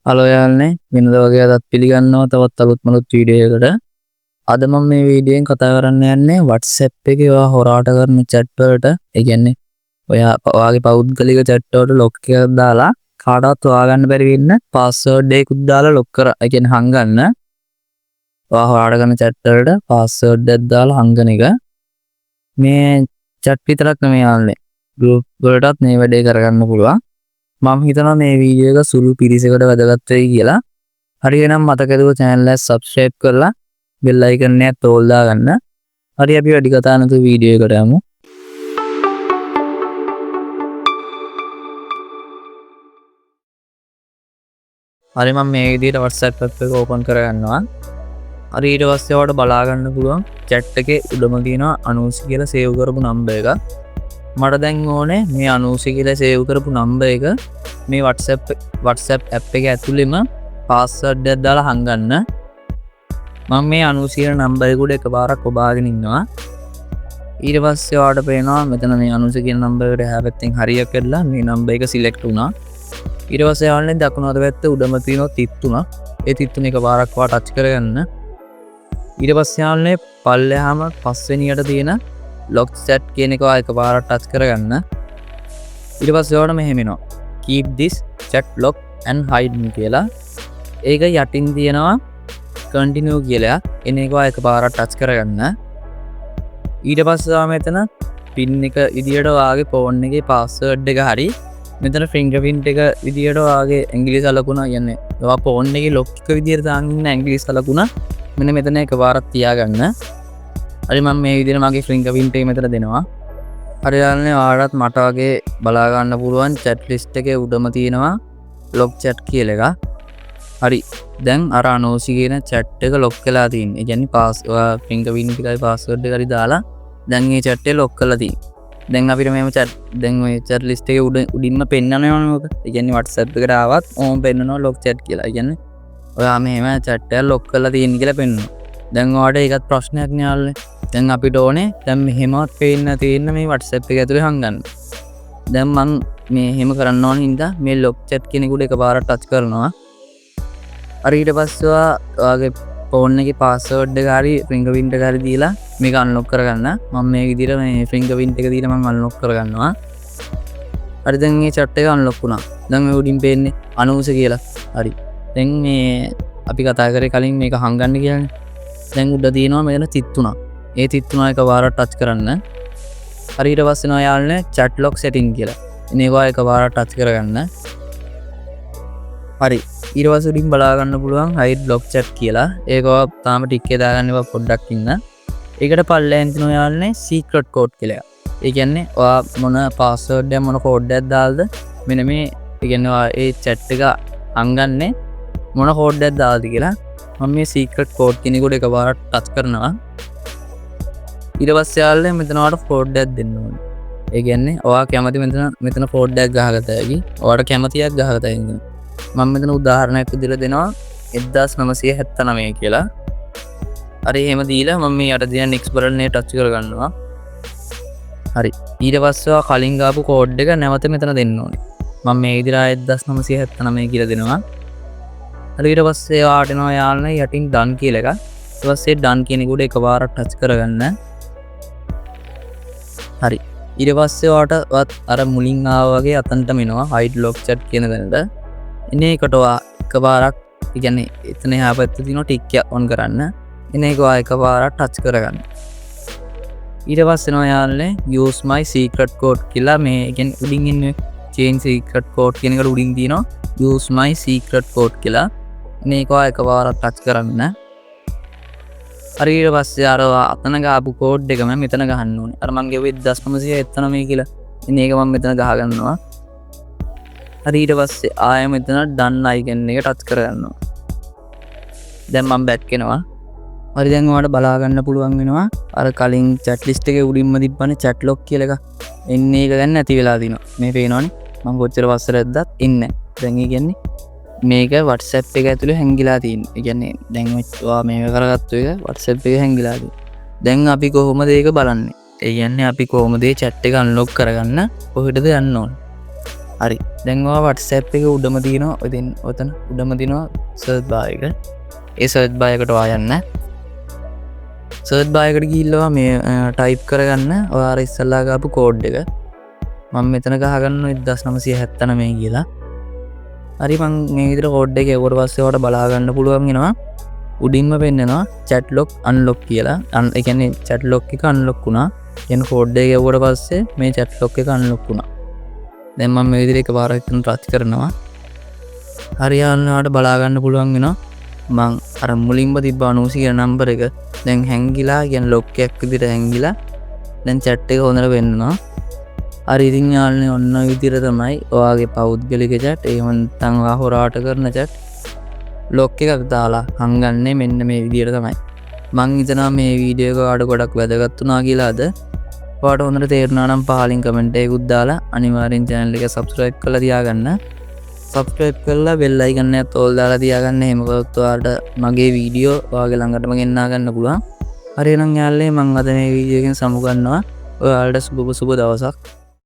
Hello යාළුවනේ වෙනද වගේ අදත් පිළිගන්නවා තවත් අලුත් මලුත් වීඩියෝ එකකට. අද මම මේ වීඩියෝෙන් කතා කරන්න යන්නේ WhatsApp එකේ ඔයා හොරාට කරන chat වලට, ඒ කියන්නේ ඔයාගේ පෞද්ගලික chat වලට lock එකක් දාලා කාටවත් හොයාගන්න බැරි වෙන්න password එකකුත් දාලා lock කර, ඒ කියන්නේ හංගන්න. ඔයා හොරාට කරන chat වලට password එකක් දාලා හංගන එක. මේ chat විතරක් නෙමෙයි යාළුවනේ, group වලටත් මේ වැඩේ කරගන්න පුළුවන්. මම හිතනවා මේ වීඩියෝ එක සුළු පිරිසකට වැදගත් වෙයි කියලා. හරි එහෙනම් මතක ඇතුව channel එක subscribe කරලා bell icon එකත් ඕල් දාගන්න. හරි අපි වැඩි කතා නැතුව වීඩියෝ එකට යමු. හරි මම මේ විදිහට WhatsApp app එක open කරගන්නවා. හරි ඊට පස්සේ ඔයාලට බලා ගන්න පුළුවන් chat එකේ උඩම තියෙනවා අනූසි කියලා save කරපු number එක. මට දැන් ඕනේ මේ අනූසි කියලා සේව් කරපු නම්බර් එක මේ WhatsApp app එක ඇතුළෙම password එකක් දාලා හංගන්න. මම මේ අනූසි කියන නම්බර් එක උඩ එකපාරක් ඔබාගෙන ඉන්නවා. ඊට පස්සේ ඔයාලට පේනවා මෙතන මේ අනූසි කියන නම්බර් එකට එහා පැත්තෙන් හරියක් කරලා මේ නම්බර් එක select වුණා. ඊට පස්සේ ඔයාලනේ දකුණු අත පැත්තේ උඩම තියෙනවා තිත් තුනක්. ඒ තිත් තුන එකපාරක් ඔයා ටච් කරගන්න. ඊට පස්සේ ඔයාලනේ පල්ලෙහාම පස්වෙනියට තියෙන lock chat කියන එක එකපාරට ටච් කරගන්න. ඊට පස්සේ ඔයාලට මෙහෙම එනවා keep this chat lock and hide කියලා. ඒක යටින් තියෙනවා continue කියලා. එන එක එකපාරට ටච් කරගන්න. ඊට පස්සේ ඔයා මෙතන pin එක විදියට ඔයාගේ phone එකේ password එක හරි මෙතන fingerprint එක විදියට ඔයාගේ ඇඟිලි සලකුණ කියන්නේ ඔයා phone එකේ lock එක විදියට දාගෙන ඉන්න ඇඟිලි සලකුණ මෙන්න මෙතන එකපාරක් තියාගන්න. හරි මම මේ විදිහට මගේ fingerprint එක මෙතන දෙනවා. හරි යාළුවනේ ඔයාලට මට වගේ බලා ගන්න පුළුවන් chat list එකේ උඩම තියෙනවා lock chat කියලා එක. හරි දැන් අර අනෝසි කියන chat එක lock වෙලා තියෙන්නේ. ඒ කියන්නේ fingerprint එකයි password එක හරි දාලා දැන් මේ chat එක lock කරලා තියෙන්නේ. දැන් අපිට මේව දැන් ඔය chat list එකේ උඩින්ම පෙන්නනවා නේද? ඒ කියන්නේ WhatsApp එකට ආවත් ඕම් පෙන්නනවා lock chat කියලා. ඒ කියන්නේ ඔයා මෙහෙම chat එක lock කරලා තියෙන කියලා පෙන්නනවා. දැන් ඔයාලට ඒකත් ප්‍රශ්නයක් නේ යාළුවනේ. දැන් අපිට ඕනේ දැන් මෙහෙමවත් පේන්න තියෙන මේ WhatsApp එක ඇතුලේ හංගන්න. දැන් මම මේ එහෙම කරන්න ඕන හින්දා මේ lock chat කියන එක උඩ එකපාරක් ටච් කරනවා. හරි ඊට පස්සේ ඔයාගේ phone එකේ password එක හරි fingerprint එක හරි දීලා මේක unlock කරගන්න. මම මේ විදිහට මේ fingerprint එක දීලා මම unlock කරගන්නවා. හරි දැන් මේ chat එක unlock වුණා. දැන් මේ උඩින් පේන්නේ අනූස කියලා. හරි. දැන් මේ අපි කතා කරේ කලින් මේක හංගන්න කියලානේ. දැන් උඩ තියෙනවා මෙතන තිත් තුනක්. ඒ තිත් තුන එකපාරක් ටච් කරන්න. හරි ඊට පස්සේ නෝ යාළුවනේ chat lock setting කියලා. මේක එකපාරක් ටච් කරගන්න. හරි ඊට පස්සේ උඩින් බලා ගන්න පුළුවන් hide lock chat කියලා. ඒක තාම ටික් එක දාගන්න එපා පොඩ්ඩක් ඉන්න. ඒකට පල්ලෙන් තියෙනවා යාළුවනේ secret code කියලා. ඒ කියන්නේ ඔයා මොන password එක මොන code එකක් දාලාද මෙන්න මේ ඒ කියන්නේ ඔයා ඒ chat එක අංගන්නේ මොන code එකක් දාලාද කියලා. මම මේ secret code කියන එක උඩ එකපාරක් ටච් කරනවා. ඊට පස්සේ යාළුවනේ මෙතන ඔයාලට code එකක් දෙන්න ඕනේ. ඒ කියන්නේ ඔයා කැමති මෙතන code එකක් ගහගත හැකි. ඔයාලට කැමතියක් ගහගත හැකි. මම මෙතන උදාහරණයක් විදිහට දෙනවා 1979 කියලා. හරි එහෙම දීලා මම මේ යට දෙන next button එක ටච් කරගන්නවා. හරි ඊට පස්සේ ඔයා කලින් ගාපු code එක නැවත මෙතන දෙන්න ඕනේ. මම මේ විදිහට 1979 කියලා දෙනවා. හරි ඊට පස්සේ ඔයාට එනවා යාළුවනේ යටින් done කියලා එකක්. ඊට පස්සේ done කියන එක උඩ එකපාරක් ටච් කරගන්න. හරි ඊට පස්සේ ඔයාට අර මුලින් ආවා වගේ අතනටම එනවා hide lock chat කියන තැනට. එන එකට ඔයා එකපාරක් ඒ කියන්නේ එතන එහා පැත්තේ තියෙන ටික් එක on කරන්න. එන එක ඔයා එකපාරක් ටච් කරගන්න. ඊට පස්සේ එනවා යාළුවනේ use my secret code කියලා. මේ ඒ කියන්නේ උඩින් ඉන්නේ change secret code කියන එකට උඩින් තියෙනවා use my secret code කියලා. මේක ඔයා එකපාරක් ටච් කරන්න. හරි ඊට පස්සේ අර අතන ගාපු කෝඩ් එක මම මෙතන ගහන්න ඕනේ. අර මං ගෙවුවේ 1979 කියලා. ඉතින් ඒක මම මෙතන ගහ ගන්නවා. හරි ඊට පස්සේ ආයෙ මෙතන done icon එක ටච් කරගන්නවා. දැන් මම back වෙනවා. හරි දැන් ඔයාලට බලා ගන්න පුළුවන් වෙනවා අර කලින් chat list එකේ උඩින්ම තිබ්බනේ chat lock කියලා එක. එන්නේ ඒක දැන් නැති වෙලා තිනවා. මේ පේනවනේ. මම කොච්චර පස්සට ඇද්දත් ඉන්නේ. දැන් ඒ කියන්නේ මේක WhatsApp එක ඇතුලේ හැංගිලා තියෙන්නේ. ඒ කියන්නේ දැන් ඔයා මේක කරගත්තු එක WhatsApp එක හැංගිලා තියෙන්නේ. දැන් අපි කොහොමද ඒක බලන්නේ? ඒ කියන්නේ අපි කොහොමද මේ chat එක unlock කරගන්න කොහෙටද යන්න ඕන? හරි දැන්වා WhatsApp එක උඩම තියෙනවා ඉතින් ඔතන උඩම තියෙනවා සර්ච් බාර් එක ඒ සර්ච් බාර් එකට යන්න සර්ච් බාර් එකට ගිහිල්ලා මේ ටයිප් කරගන්න ඔයාලා ඉස්සල්ලා ගාපු කෝඩ් එක මම මෙතන ගහගන්නවා 1979 කියලා හරි මං මේ විදිහට කෝඩ් එක ඒවට පස්සේ ඔයාලට බලා ගන්න පුළුවන් වෙනවා උඩින්ම පෙන්නනවා chat lock unlock කියලා ඒ කියන්නේ chat lock එක unlock වුණා කියන කෝඩ් එක යවුවට පස්සේ මේ chat lock එක unlock වුණා දැන් මම මේ විදිහට එකපාරක් තුන ටච් කරනවා හරියන්නට බලා ගන්න පුළුවන් වෙනවා මං අර මුලින්ම තිබ්බ 90 කියන නම්බර එක දැන් හැංගිලා කියන ලොක් එකක් විදිහට හැංගිලා දැන් chat එක හොඳට වෙන්නවා හරි ඉතින් යාළුවනේ ඔන්න ඔය විදිහට තමයි ඔයාගේ පෞද්ගලික chat එහෙම නැත්නම් ඔයා හොරාට කරන chat ලොක් එකක් දාලා හංගන්නේ මෙන්න මේ විදිහට තමයි මං හිතනවා මේ වීඩියෝ එක ඔයාලට ගොඩක් වැදගත් වුණා කියලා අද ඔයාලට හොඳට තේරුණා නම් පහලින් කමෙන්ට් එකකුත් දාලා අනිවාර්යෙන් channel එක subscribe කරලා තියාගන්න subscribe කරලා bell icon එකත් all දාලා තියාගන්න එහෙම කරොත් ඔයාලට මගේ වීඩියෝ ඔයාගේ ළඟටම ගෙන්නා ගන්න පුළුවන් හරි එහෙනම් යාළුවනේ මං අද මේ වීඩියෝ එකෙන් සමු ගන්නවා ඔයාලට සුබ දවසක්